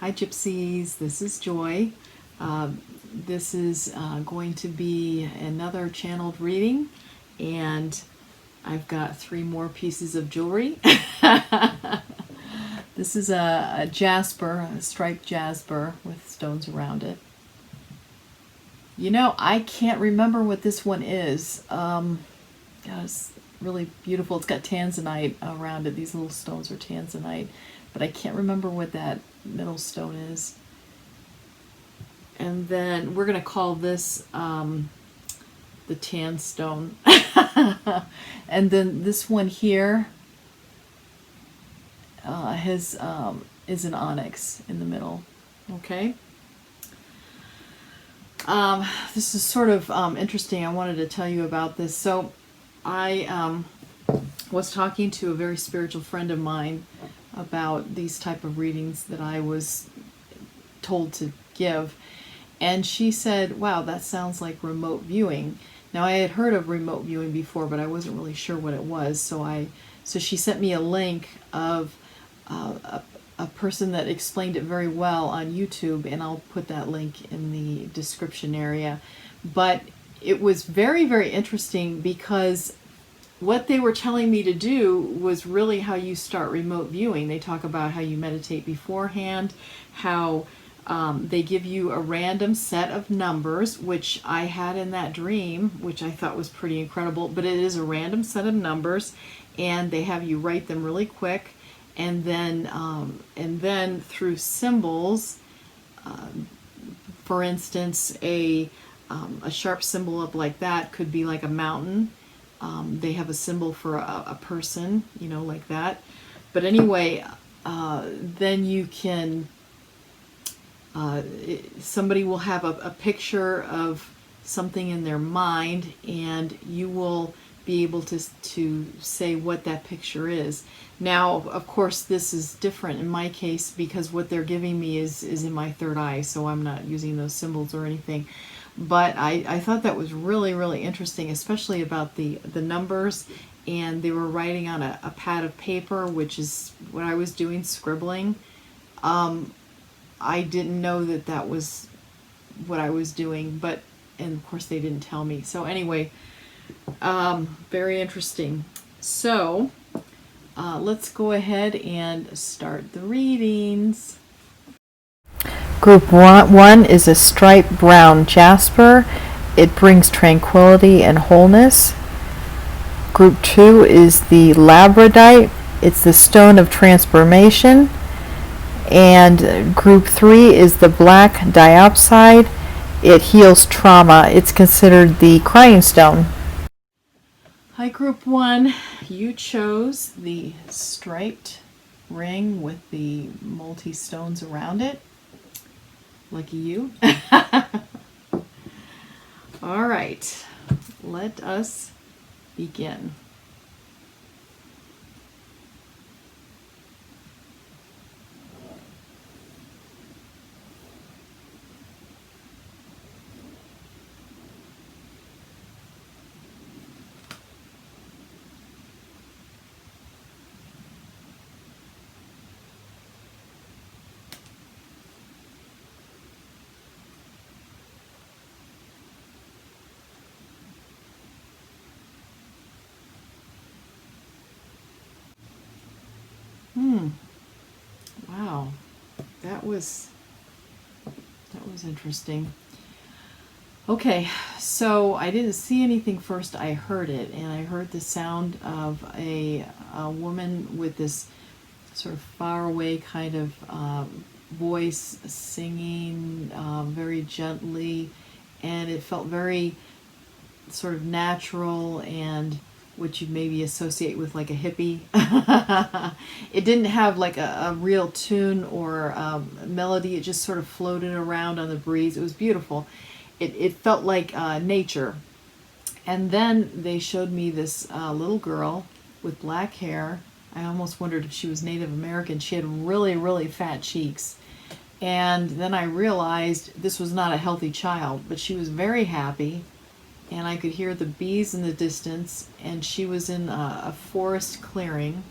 Hi Gypsies, this is Joy. This is going to be another channeled reading, and I've got 3 more pieces of jewelry. This is a Jasper, a striped Jasper with stones around it. You know, I can't remember what this one is. It's really beautiful. It's got tanzanite around it. These little stones are tanzanite, but I can't remember what that middle stone is. And then we're going to call this the tan stone. And then this one here is an onyx in the middle. Okay. This is sort of interesting. I wanted to tell you about this. So I was talking to a very spiritual friend of mine about these type of readings that I was told to give, and she said, wow, that sounds like remote viewing. Now, I had heard of remote viewing before, but I wasn't really sure what it was, so she sent me a link of a person that explained it very well on YouTube, and I'll put that link in the description area. But it was very, very interesting, because what they were telling me to do was really how you start remote viewing. They talk about how you meditate beforehand, how they give you a random set of numbers, which I had in that dream, which I thought was pretty incredible. But it is a random set of numbers, and they have you write them really quick, and then through symbols. For instance, a sharp symbol up like that could be like a mountain. They have a symbol for a person, you know, like that. But anyway, then you can, somebody will have a picture of something in their mind, and you will be able to say what that picture is. Now, of course, this is different in my case, because what they're giving me is in my third eye, so I'm not using those symbols or anything. But I thought that was really, really interesting, especially about the numbers. And they were writing on a pad of paper, which is what I was doing, scribbling. I didn't know that was what I was doing, and of course they didn't tell me. So anyway, very interesting. So let's go ahead and start the readings. Group 1 is a striped brown jasper. It brings tranquility and wholeness. Group 2 is the Laboradite. It's the stone of transformation. And group 3 is the black diopside. It heals trauma. It's considered the crying stone. Hi, group 1. You chose the striped ring with the multi-stones around it. Lucky you. All right, let us begin. Wow, that was interesting. Okay, so I didn't see anything first. I heard it, and I heard the sound of a woman with this sort of faraway kind of voice singing very gently, and it felt very sort of natural and what you'd maybe associate with like a hippie. It didn't have like a real tune or melody. It just sort of floated around on the breeze. It was beautiful. It felt like nature. And then they showed me this little girl with black hair. I almost wondered if she was Native American. She had really, really fat cheeks. And then I realized this was not a healthy child, but she was very happy. And I could hear the bees in the distance, and she was in a forest clearing.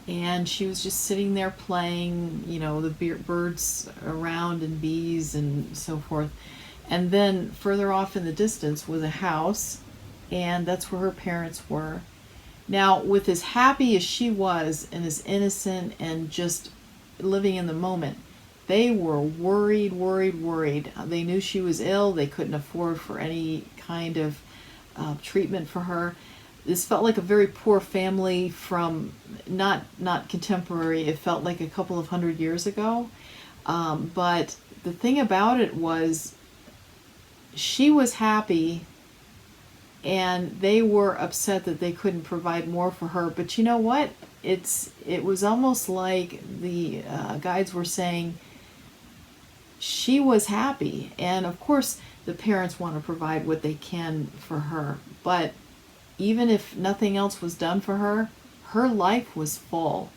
And she was just sitting there playing, you know, the birds around and bees and so forth. And then further off in the distance was a house, and that's where her parents were. Now, with as happy as she was and as innocent and just living in the moment, they were worried, worried, worried. They knew she was ill. They couldn't afford for any kind of treatment for her. This felt like a very poor family from not contemporary. It felt like a couple of 100 years ago. But the thing about it was she was happy, and they were upset that they couldn't provide more for her. But you know what? It was almost like the guides were saying she was happy. And of course, the parents want to provide what they can for her. But even if nothing else was done for her, her life was full.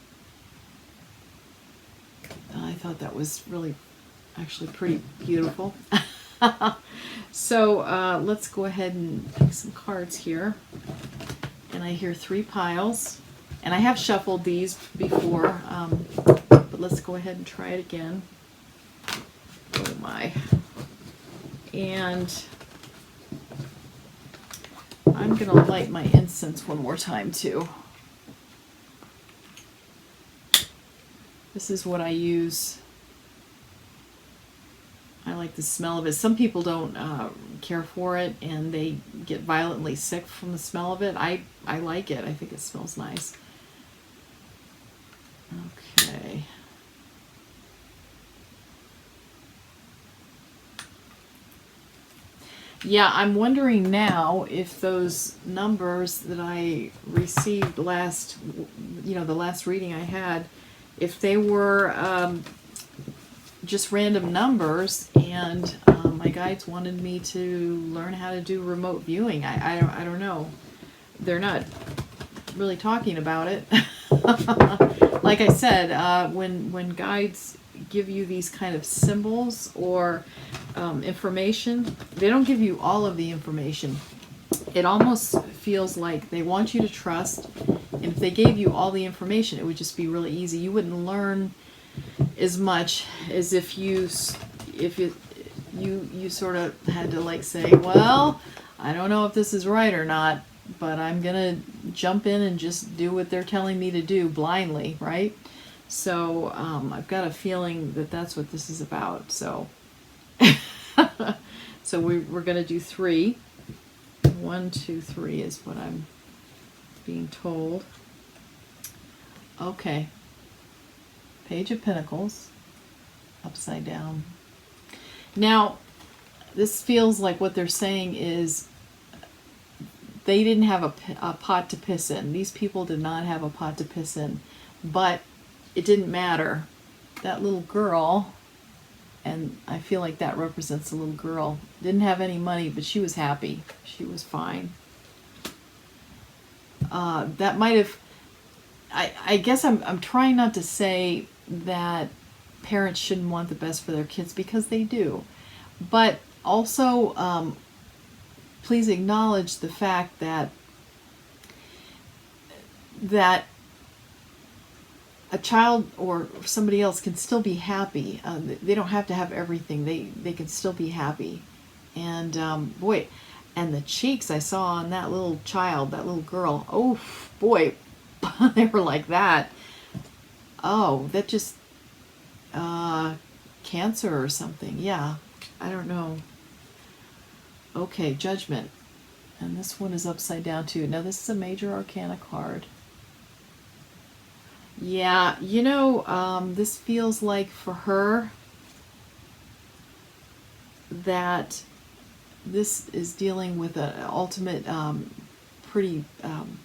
I thought that was really, actually pretty beautiful. So let's go ahead and pick some cards here. And I hear 3 piles. And I have shuffled these before, but let's go ahead and try it again. Oh my. And I'm going to light my incense one more time too. This is what I use. I like the smell of it. Some people don't care for it, and they get violently sick from the smell of it. I like it. I think it smells nice. Okay. Yeah, I'm wondering now if those numbers that I received last, you know, the last reading I had, if they were just random numbers, and my guides wanted me to learn how to do remote viewing. I don't know. They're not really talking about it. Like I said, when guides give you these kind of symbols or information, they don't give you all of the information. It almost feels like they want you to trust, and if they gave you all the information, it would just be really easy. You wouldn't learn as much as if you sort of had to like say, well, I don't know if this is right or not, but I'm gonna jump in and just do what they're telling me to do blindly, right? So I've got a feeling that that's what this is about. So so we're gonna do 3. 1, 2, 3 is what I'm being told. Okay. Page of Pentacles, upside down. Now, this feels like what they're saying is they didn't have a pot to piss in. These people did not have a pot to piss in, but it didn't matter. That little girl, and I feel like that represents a little girl, didn't have any money, but she was happy. She was fine. That might have, I guess I'm trying not to say that parents shouldn't want the best for their kids, because they do. But also, please acknowledge the fact that a child or somebody else can still be happy. They don't have to have everything. They can still be happy. And boy, and the cheeks I saw on that little child, that little girl, oh boy, they were like that. Oh, that just cancer or something. Yeah, I don't know. Okay, Judgment. And this one is upside down too. Now this is a major arcana card. Yeah, you know, this feels like for her that this is dealing with an ultimate pretty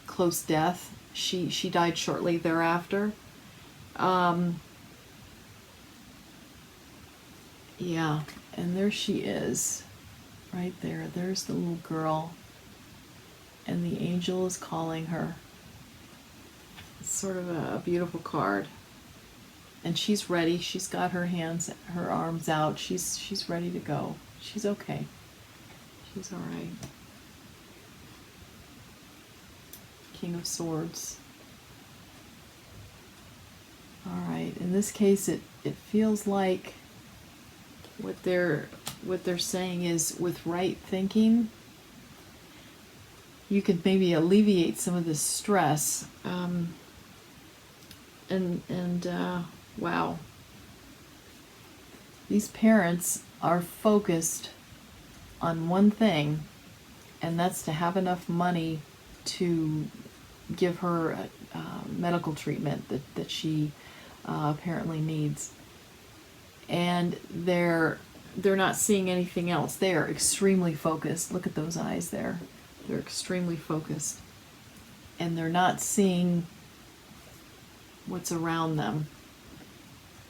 close death. She died shortly thereafter. Yeah, and there she is, right there. There's the little girl, and the angel is calling her. It's sort of a beautiful card. And she's ready. She's got her hands, her arms out. She's ready to go. She's okay. She's all right. King of Swords. All right. In this case, it feels like what they're saying is, with right thinking, you could maybe alleviate some of this stress. Wow, these parents are focused on one thing, and that's to have enough money to give her medical treatment that she apparently needs. And they're not seeing anything else. They are extremely focused. Look at those eyes there. They're extremely focused. And they're not seeing what's around them.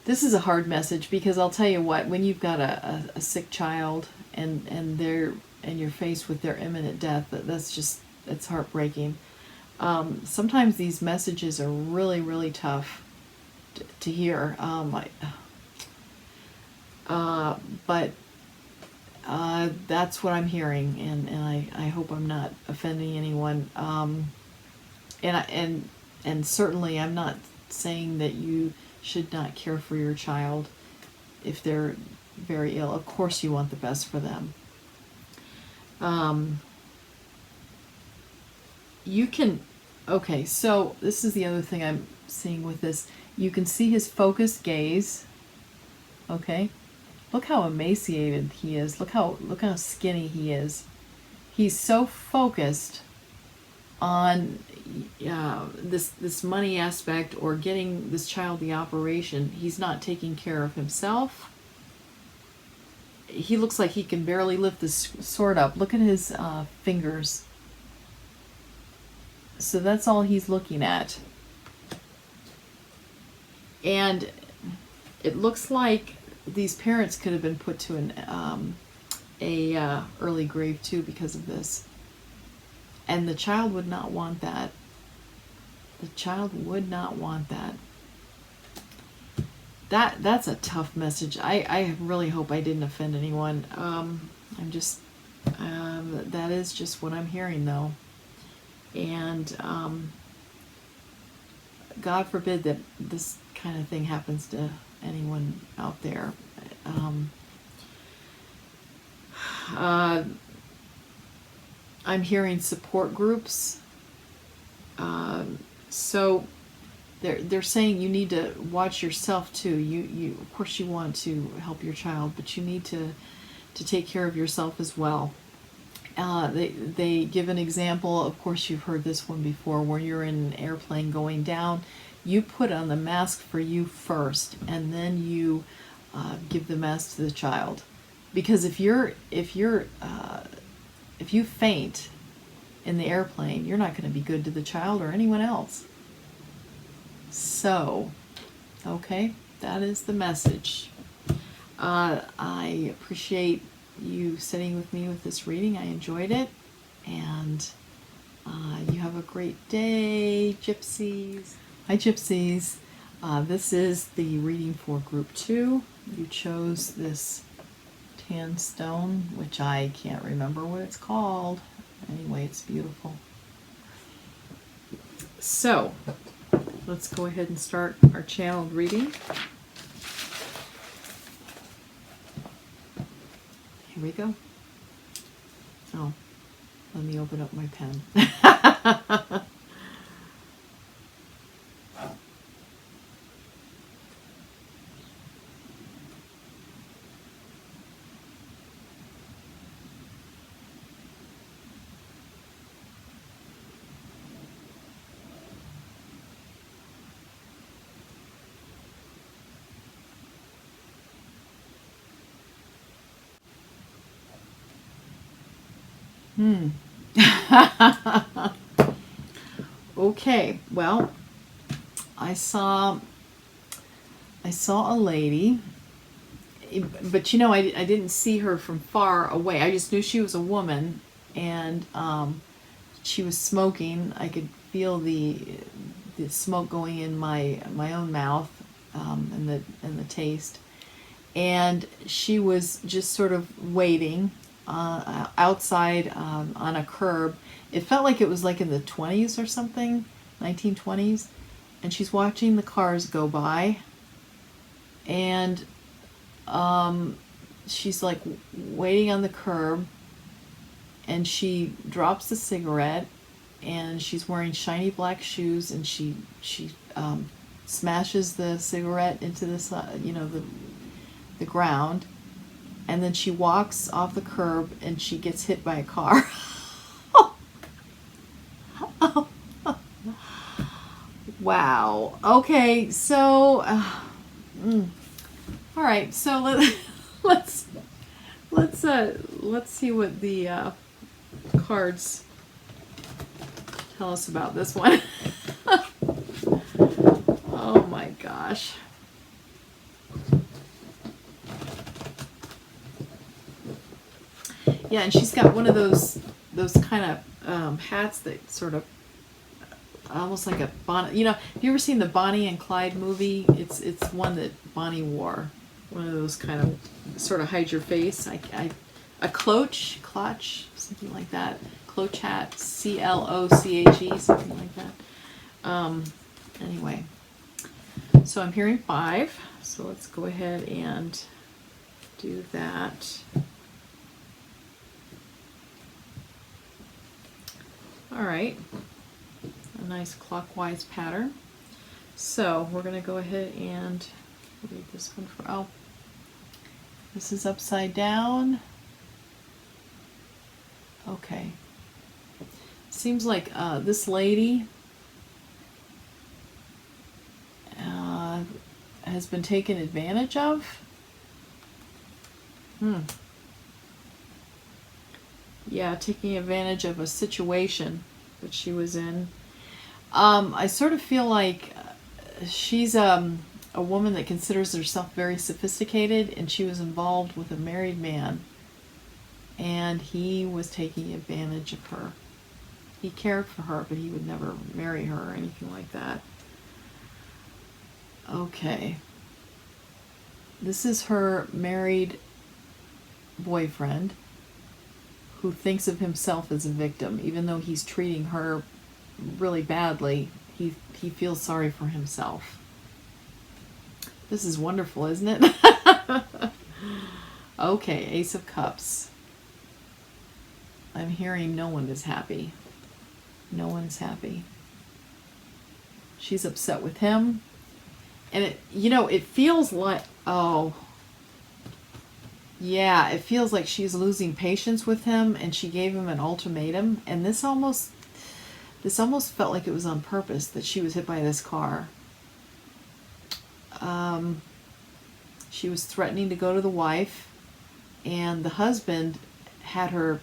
This is a hard message, because I'll tell you what, when you've got a sick child and you're faced with their imminent death, it's heartbreaking. Sometimes these messages are really, really tough to hear. But that's what I'm hearing, and I hope I'm not offending anyone. And certainly I'm not saying that you should not care for your child if they're very ill. Of course you want the best for them. You can, okay, so this is the other thing I'm seeing with this. You can see his focused gaze, okay? Look how emaciated he is. Look how skinny he is. He's so focused on this money aspect, or getting this child the operation. He's not taking care of himself. He looks like he can barely lift this sword up. Look at his fingers. So that's all he's looking at. And it looks like these parents could have been put to an early grave too because of this. And the child would not want that. The child would not want that. That's a tough message. I really hope I didn't offend anyone. I'm just that is just what I'm hearing, though. And God forbid that this kind of thing happens to anyone out there. I'm hearing support groups. So they're saying you need to watch yourself too. You of course you want to help your child, but you need to take care of yourself as well. They give an example. Of course, you've heard this one before, where you're in an airplane going down. You put on the mask for you first, and then you give the mask to the child. Because if you faint in the airplane, you're not going to be good to the child or anyone else. So, okay, that is the message. I appreciate you sitting with me with this reading. I enjoyed it, and you have a great day, Gypsies. Hi, Gypsies. This is the reading for Group 2. You chose this tan stone, which I can't remember what it's called. Anyway, it's beautiful. So, let's go ahead and start our channeled reading. Here we go. Oh, let me open up my pen. Okay, well, I saw a lady, but you know, I didn't see her from far away. I just knew she was a woman, and she was smoking. I could feel the smoke going in my own mouth, and the taste. And she was just sort of waiting outside on a curb. It felt like it was like in the 20s or something, 1920s. and she's watching the cars go by, and she's like waiting on the curb, and she drops the cigarette, and she's wearing shiny black shoes, and she smashes the cigarette into the ground, and then she walks off the curb and she gets hit by a car. Wow. Okay, so all right, so let's see what the cards tell us about this one. Oh my gosh. Yeah, and she's got one of those kind of hats that sort of almost like a Bonnie. You know, have you ever seen the Bonnie and Clyde movie? It's one that Bonnie wore. One of those kind of sort of hide your face. A cloche, something like that. Cloche hat, Cloche, something like that. Anyway, so I'm hearing 5. So let's go ahead and do that. All right, a nice clockwise pattern. So we're going to go ahead and read this one for, this is upside down. Okay. Seems like this lady has been taken advantage of. Yeah, taking advantage of a situation that she was in. I sort of feel like she's a woman that considers herself very sophisticated, and she was involved with a married man, and he was taking advantage of her. He cared for her, but he would never marry her or anything like that. Okay. This is her married boyfriend who thinks of himself as a victim. Even though he's treating her really badly, he feels sorry for himself. This is wonderful, isn't it? Okay, Ace of Cups. I'm hearing no one is happy. No one's happy. She's upset with him. And it feels like, yeah, it feels like she's losing patience with him, and she gave him an ultimatum, and this almost felt like it was on purpose that she was hit by this car. She was threatening to go to the wife, and the husband had her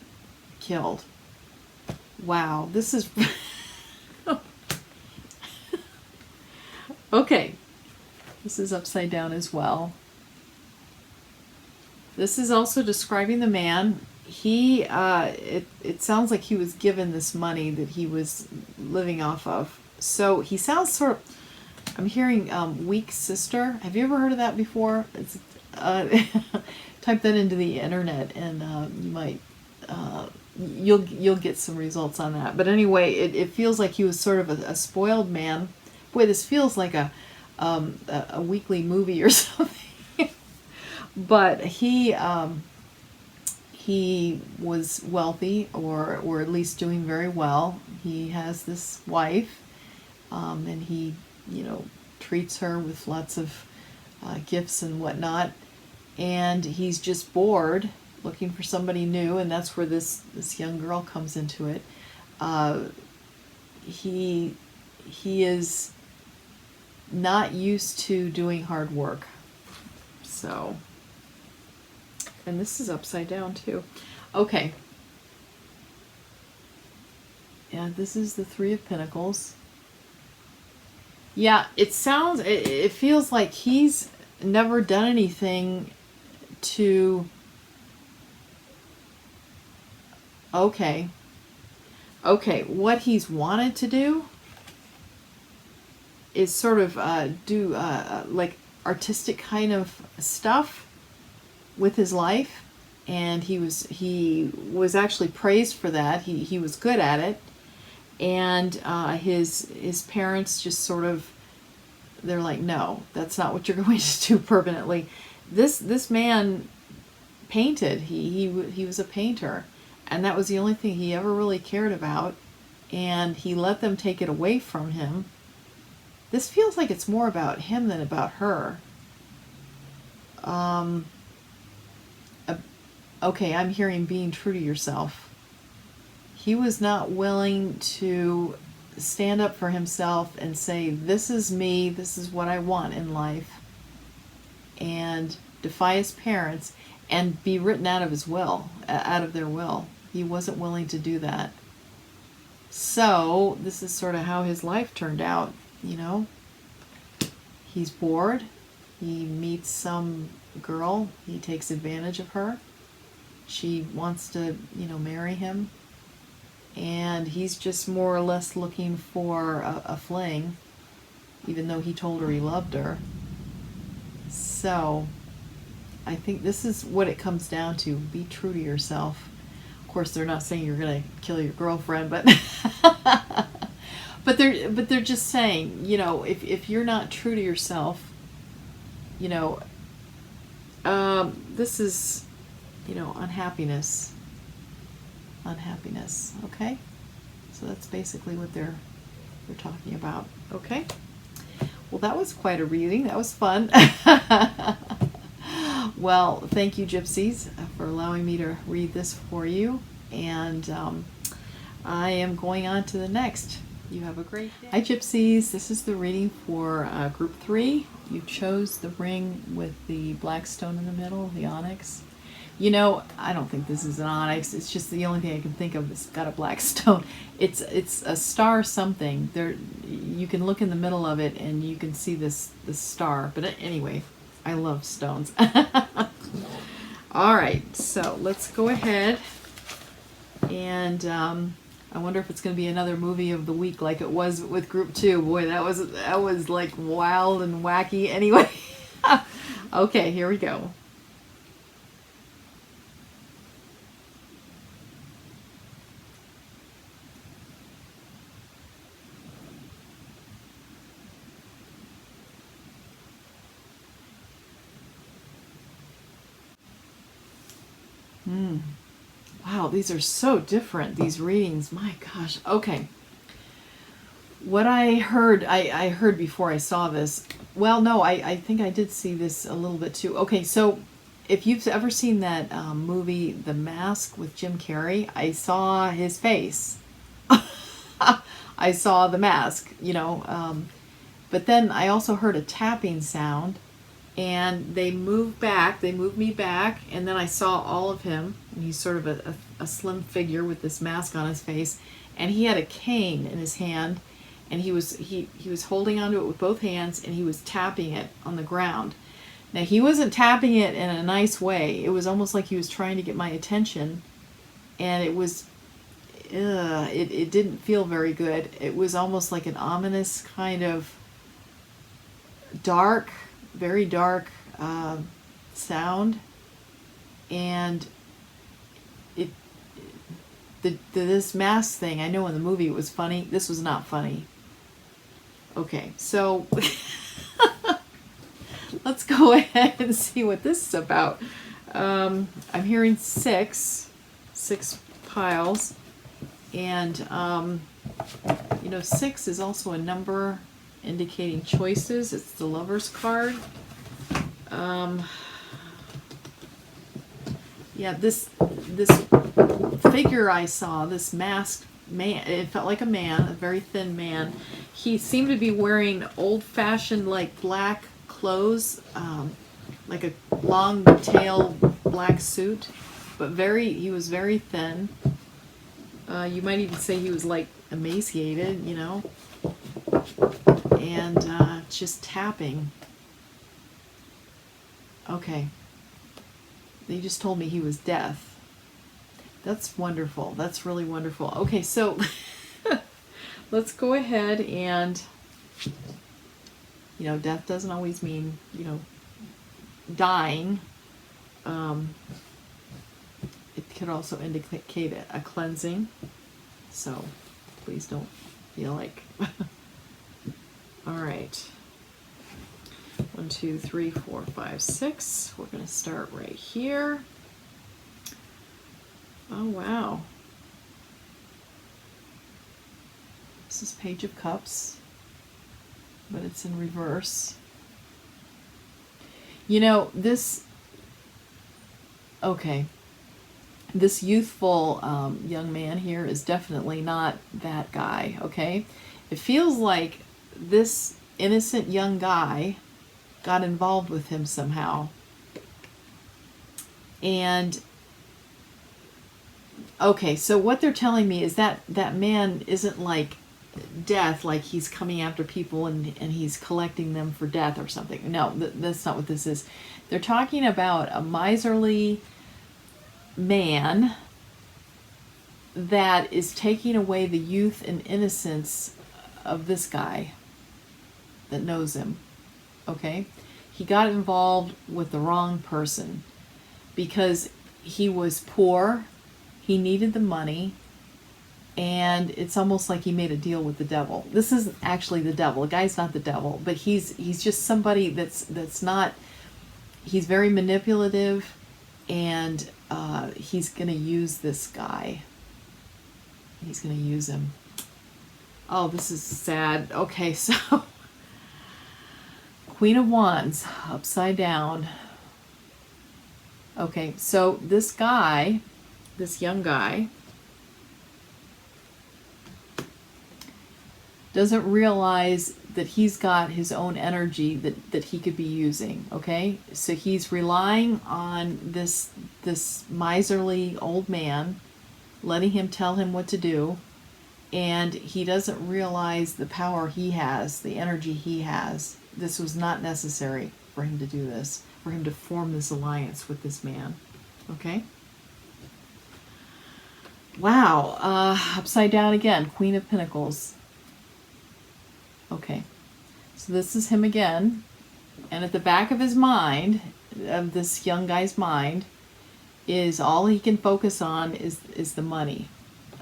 killed. Wow, this is okay. This is upside down as well. This is also describing the man. He, it sounds like he was given this money that he was living off of. So he sounds sort of, I'm hearing weak sister. Have you ever heard of that before? It's, type that into the internet, and you might, you'll get some results on that. But anyway, it feels like he was sort of a spoiled man. Boy, this feels like a weekly movie or something. But he was wealthy, or at least doing very well. He has this wife, and he, treats her with lots of gifts and whatnot. And he's just bored, looking for somebody new, and that's where this young girl comes into it. He is not used to doing hard work. So, and this is upside down too. Okay. Yeah, this is the 3 of Pentacles. Yeah, it feels like he's never done anything to... Okay, what he's wanted to do is sort of do like artistic kind of stuff with his life, and he was actually praised for that. He was good at it, and his parents just sort of they're like, no, that's not what you're going to do permanently. This man painted. He was a painter, and that was the only thing he ever really cared about, and he let them take it away from him. This feels like it's more about him than about her. Okay, I'm hearing being true to yourself. He was not willing to stand up for himself and say, this is me, this is what I want in life, and defy his parents and be written out of his will, out of their will. He wasn't willing to do that. So this is sort of how his life turned out, you know. He's bored. He meets some girl. He takes advantage of her. She wants to, you know, marry him. And he's just more or less looking for a fling, even though he told her he loved her. So I think this is what it comes down to. Be true to yourself. Of course, they're not saying you're going to kill your girlfriend, but but they're just saying, you know, if you're not true to yourself, you know, this is, you know, unhappiness. Unhappiness. Okay, so that's basically what they're talking about. Okay, well, that was quite a reading. That was fun. Well, thank you, Gypsies, for allowing me to read this for you, and I am going on to the next. You have a great day. Hi, Gypsies. This is the reading for Group 3. You chose the ring with the black stone in the middle, the onyx. You know, I don't think this is an onyx. It's just the only thing I can think of that's got a black stone. It's a star something. There, you can look in the middle of it and you can see this star. But anyway, I love stones. All right, so let's go ahead and I wonder if it's going to be another movie of the week like it was with Group 2. Boy, that was like wild and wacky. Anyway, okay, here we go. Wow, these are so different, these readings. My gosh. Okay. What I heard, I heard before I saw this. Well, no, I think I did see this a little bit too. Okay, so if you've ever seen that movie, The Mask with Jim Carrey, I saw his face. I saw the mask, you know. But then I also heard a tapping sound. And they moved me back, and then I saw all of him, and he's sort of a slim figure with this mask on his face, and he had a cane in his hand, and he was holding onto it with both hands, and he was tapping it on the ground. Now, he wasn't tapping it in a nice way. It was almost like he was trying to get my attention, and it was, it didn't feel very good. It was almost like an ominous kind of dark, very dark sound, and this mask thing, I know in the movie it was funny. This was not funny. Okay, so let's go ahead and see what this is about. I'm hearing six piles, and you know, 6 is also a number indicating choices. It's the Lover's card. Yeah, this figure I saw, this masked man, it felt like a man, a very thin man. He seemed to be wearing old-fashioned, like, black clothes, like a long tail black suit, but he was very thin. You might even say he was, like, emaciated, you know, and just tapping. Okay. They just told me he was deaf. That's wonderful. That's really wonderful. Okay, so let's go ahead and, you know, death doesn't always mean, you know, dying. It could also indicate a cleansing. So please don't feel like... All right. 1, 2, 3, 4, 5, 6. We're going to start right here. Oh, wow. This is Page of Cups, but it's in reverse. You know, this, okay, this youthful young man here is definitely not that guy, okay? It feels like this innocent young guy got involved with him somehow. And, okay, so what they're telling me is that that man isn't like death, like he's coming after people and he's collecting them for death or something. No, that's not what this is. They're talking about a miserly man that is taking away the youth and innocence of this guy that knows him. Okay? He got involved with the wrong person because he was poor, he needed the money, and it's almost like he made a deal with the devil. This is actually the devil. The guy's not the devil, but he's just somebody that's not, he's very manipulative, and he's going to use this guy. He's going to use him. Oh, this is sad. Okay, so Queen of Wands, upside down. Okay, so this guy, this young guy, doesn't realize that he's got his own energy that he could be using, okay? So he's relying on this miserly old man, letting him tell him what to do, and he doesn't realize the power he has, the energy he has. This was not necessary for him to do this, for him to form this alliance with this man, okay? Wow, upside down again, Queen of Pentacles. Okay, so this is him again, and at the back of his mind, of this young guy's mind, is all he can focus on is the money,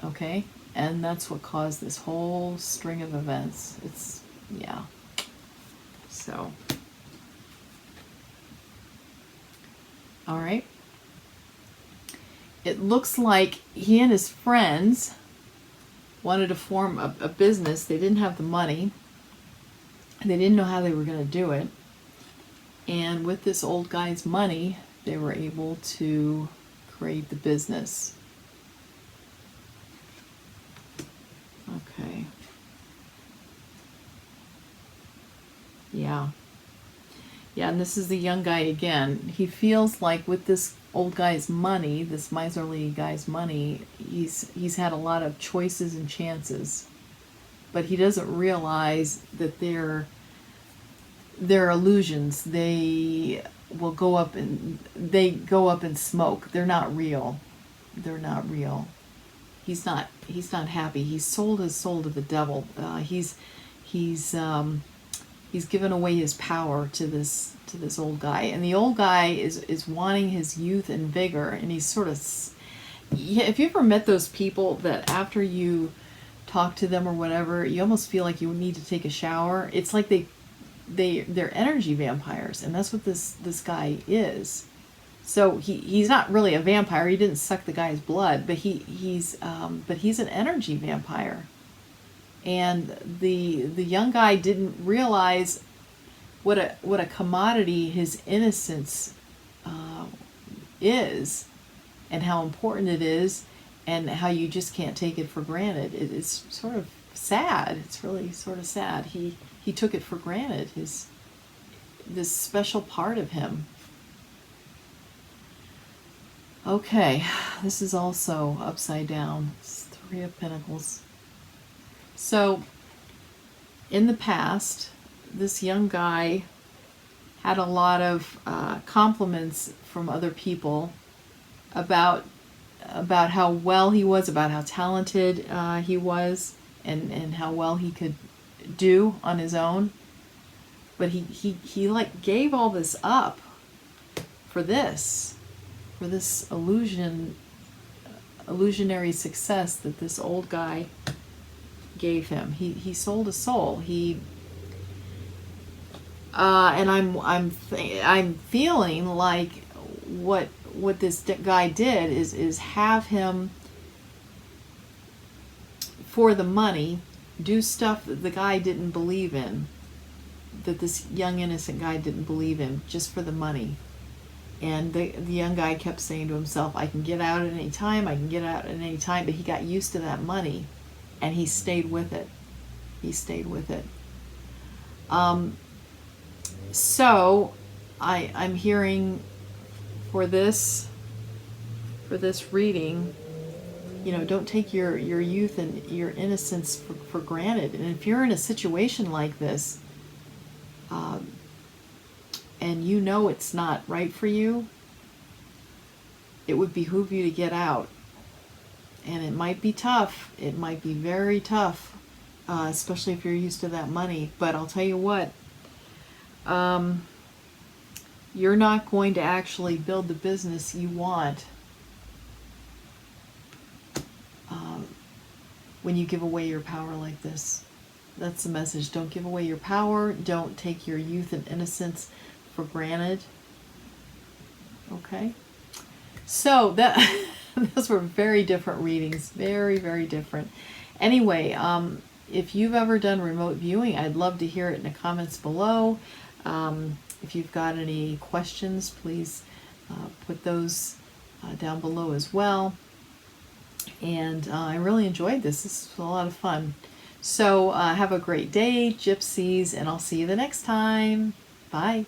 okay? And that's what caused this whole string of events. It's, yeah. So, all right. It looks like he and his friends wanted to form a business. They didn't have the money. They didn't know how they were going to do it. And with this old guy's money, they were able to create the business. Okay. Yeah. Yeah, and this is the young guy again. He feels like with this old guy's money, this miserly guy's money, he's had a lot of choices and chances. But he doesn't realize that they're illusions. They will go up in smoke. They're not real. They're not real. He's not happy. He's sold his soul to the devil. He's given away his power to this old guy, and the old guy is wanting his youth and vigor, and he's sort of, yeah, if you ever met those people that after you talk to them or whatever, you almost feel like you need to take a shower. It's like they're energy vampires, and that's what this guy is. So he's not really a vampire. He didn't suck the guy's blood, but he's an energy vampire. And the young guy didn't realize what a commodity his innocence is, and how important it is, and how you just can't take it for granted. It's sort of sad. It's really sort of sad. He took it for granted, this special part of him. Okay, this is also upside down. It's 3 of Pentacles. So, in the past, this young guy had a lot of compliments from other people about how well he was, about how talented he was, and how well he could do on his own. But he like gave all this up for this illusionary success that this old guy gave him. He sold his soul. And I'm feeling like what this guy did is have him, for the money, do stuff that the guy didn't believe in, that this young innocent guy didn't believe in, just for the money. And the young guy kept saying to himself, I can get out at any time, I can get out at any time. But he got used to that money, and he stayed with it. He stayed with it. So I'm hearing for this reading, don't take your youth and your innocence for granted. And if you're in a situation like this, and it's not right for you, it would behoove you to get out. And it might be tough. It might be very tough, especially if you're used to that money. But I'll tell you what, you're not going to actually build the business you want when you give away your power like this. That's the message. Don't give away your power. Don't take your youth and innocence for granted. Okay? So those were very different readings. Very, very different. Anyway, if you've ever done remote viewing, I'd love to hear it in the comments below. If you've got any questions, please put those down below as well. And I really enjoyed this. This was a lot of fun. So have a great day, gypsies, and I'll see you the next time. Bye.